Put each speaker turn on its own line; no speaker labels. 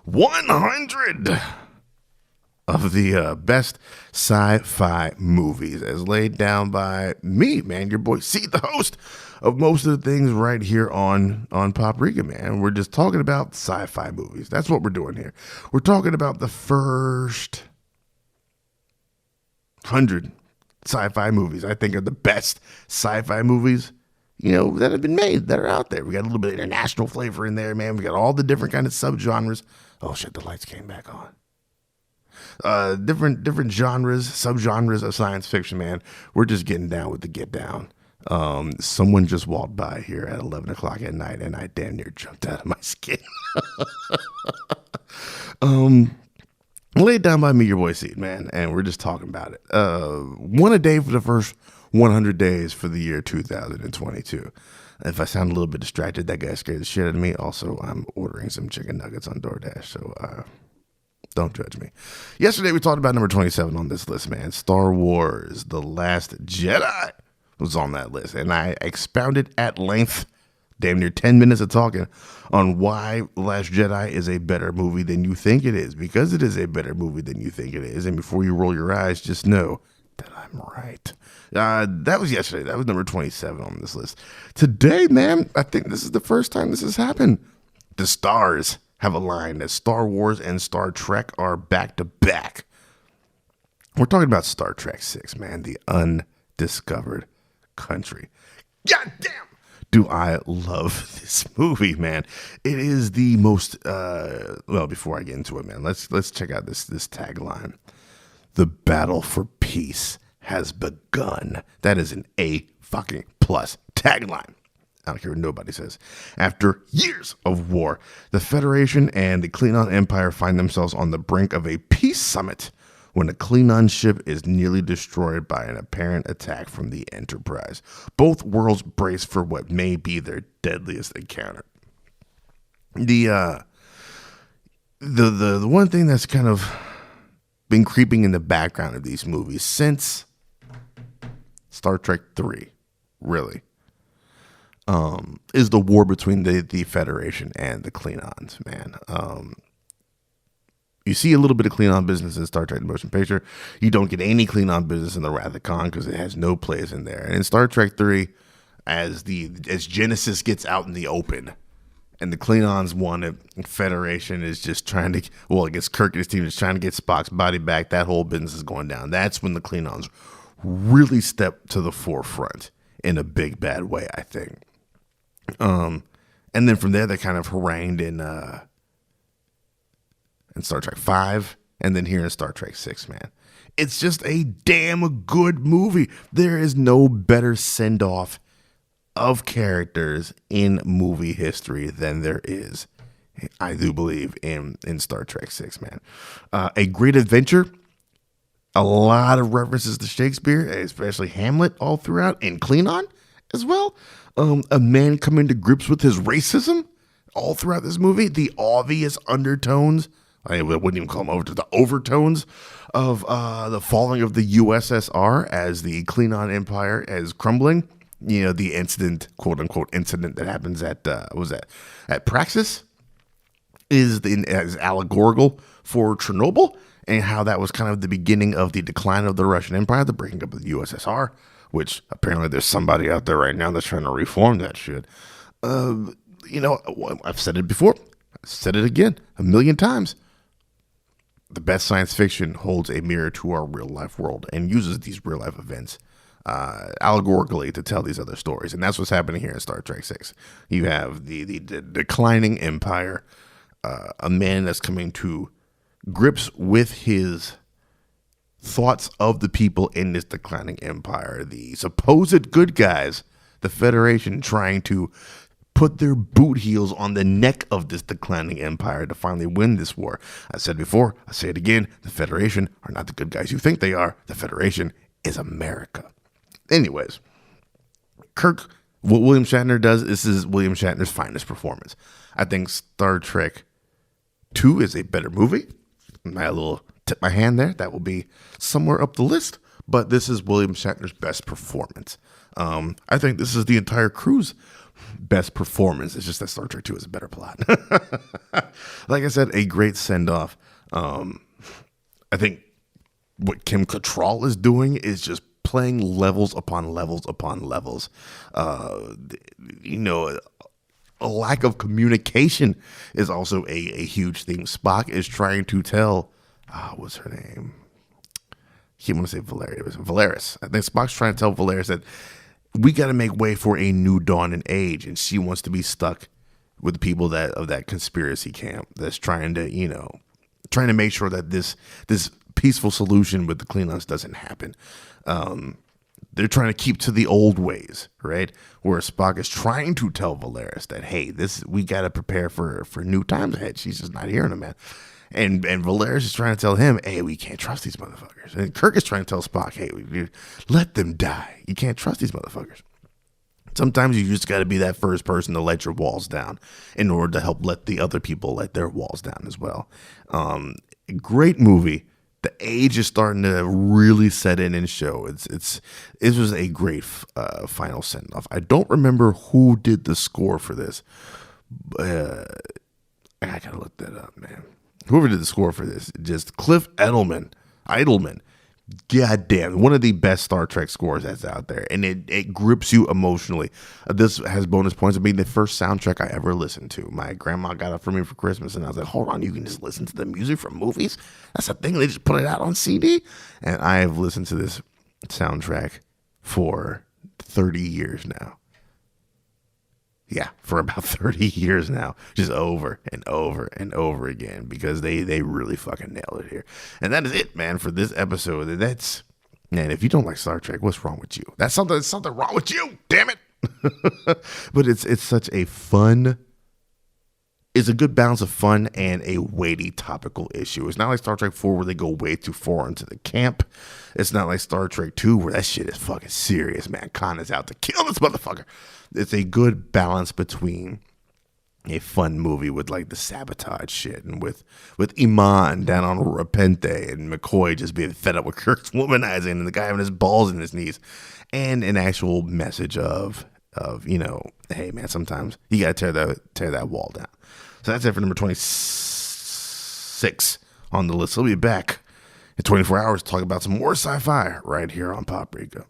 100 of the best sci-fi movies as laid down by me, man, your boy C, the host of most of the things right here on Paprika, man. We're just talking about sci-fi movies. That's what we're doing here. We're talking about the first 100 sci-fi movies I think are the best sci-fi movies, that have been made, that are out there. We got a little bit of international flavor in there, man. We got all the different kind of subgenres. Oh shit, the lights came back on. Different genres, subgenres of science fiction, man. We're just getting down with the get down. Someone just walked by here at 11 o'clock at night, and I damn near jumped out of my skin. Laid down by me, your boy Seed, man, and we're just talking about it. One a day for the first 100 days for the year 2022. If I sound a little bit distracted, that guy scared the shit out of me. Also, I'm ordering some chicken nuggets on DoorDash, so don't judge me. Yesterday, we talked about number 27 on this list, man. Star Wars: The Last Jedi was on that list, and I expounded at length, damn near 10 minutes of talking, on why The Last Jedi is a better movie than you think it is, because it is a better movie than you think it is. And before you roll your eyes, just know that I'm right. That was yesterday. That was number 27 on this list. Today, man, I think this is the first time this has happened. The stars have aligned as Star Wars and Star Trek are back to back. We're talking about Star Trek 6, man, the Undiscovered Country. God damn! Do I love this movie, man. It is the most, before I get into it, man, let's check out this tagline. The battle for peace has begun. That is an A fucking plus tagline. I don't care what nobody says. After years of war, the Federation and the Klingon Empire find themselves on the brink of a peace summit when a Klingon ship is nearly destroyed by an apparent attack from the Enterprise. Both worlds brace for what may be their deadliest encounter. The one thing that's kind of been creeping in the background of these movies since Star Trek 3, really, is the war between the Federation and the Klingons, man. You see a little bit of Klingon business in Star Trek: The Motion Picture. You don't get any Klingon business in the Wrath of Khan because it has no place in there. And in Star Trek 3, as Genesis gets out in the open, and the Klingons want it, Federation is just trying to, I guess Kirk and his team is trying to get Spock's body back. That whole business is going down. That's when the Klingons really step to the forefront in a big bad way, I think. And then from there, they kind of harangued in Star Trek 5, and then here in Star Trek 6, man. It's just a damn good movie. There is no better send-off of characters in movie history than there is, I do believe, in Star Trek 6, man. A great adventure. A lot of references to Shakespeare, especially Hamlet, all throughout, and Klingon as well. A man coming to grips with his racism all throughout this movie. The obvious undertones, I wouldn't even call them over to the overtones of the falling of the USSR as the Klingon Empire is crumbling. The incident, quote unquote, incident that happens at Praxis is allegorical for Chernobyl and how that was kind of the beginning of the decline of the Russian Empire, the breaking up of the USSR, which apparently there's somebody out there right now that's trying to reform that shit. I've said it before. I've said it again 1,000,000 times. The best science fiction holds a mirror to our real life world and uses these real life events allegorically to tell these other stories. And that's what's happening here in Star Trek 6. You have the declining empire, a man that's coming to grips with his thoughts of the people in this declining empire, the supposed good guys, the Federation trying to put their boot heels on the neck of this declining empire to finally win this war. I said before, I say it again, the Federation are not the good guys you think they are. The Federation is America. Anyways, Kirk, what William Shatner does, this is William Shatner's finest performance. I think Star Trek 2 is a better movie. I little tip my hand there. That will be somewhere up the list. But this is William Shatner's best performance. I think this is the entire crew's best performance. It's just that Star Trek 2 is a better plot. Like I said, a great send off. I think what Kim Cattrall is doing is just playing levels upon levels upon levels. You know, a lack of communication is also a huge thing. Spock is trying to tell, what's her name? I want to say Valeria. It was Valeris. I think Spock's trying to tell Valeris that we got to make way for a new dawn and age, and she wants to be stuck with the people that of that conspiracy camp that's trying to, you know, trying to make sure that this peaceful solution with the Klingons doesn't happen. They're trying to keep to the old ways, right? Where Spock is trying to tell Valeris that, hey, we got to prepare for new times ahead. She's just not hearing him, man. And Valeris is trying to tell him, hey, we can't trust these motherfuckers. And Kirk is trying to tell Spock, hey, let them die. You can't trust these motherfuckers. Sometimes you just got to be that first person to let your walls down in order to help let the other people let their walls down as well. Great movie. The age is starting to really set in and show. It was a great final send off. I don't remember who did the score for this. I gotta look that up, man. Whoever did the score for this, just Cliff Idleman. God damn, one of the best Star Trek scores that's out there, and it grips you emotionally. This has bonus points of being the first soundtrack I ever listened to. My grandma got it for me for Christmas, and I was like, hold on, you can just listen to the music from movies? That's a thing, they just put it out on CD? And I have listened to this soundtrack for 30 years now. Yeah, for about 30 years now, just over and over and over again, because they really fucking nailed it here. And that is it, man, for this episode. Man, if you don't like Star Trek, what's wrong with you? There's something wrong with you, damn it. But it's such a fun, it's a good balance of fun and a weighty topical issue. It's not like Star Trek 4 where they go way too far into the camp. It's not like Star Trek 2 where that shit is fucking serious, man. Khan is out to kill this motherfucker. It's a good balance between a fun movie with like the sabotage shit and with Iman down on Repente and McCoy just being fed up with Kirk's womanizing and the guy having his balls in his knees, and an actual message of, you know, hey man, sometimes you gotta tear that wall down. So that's it for number 26 on the list. We'll be back in 24 hours to talk about some more sci-fi right here on Paprika.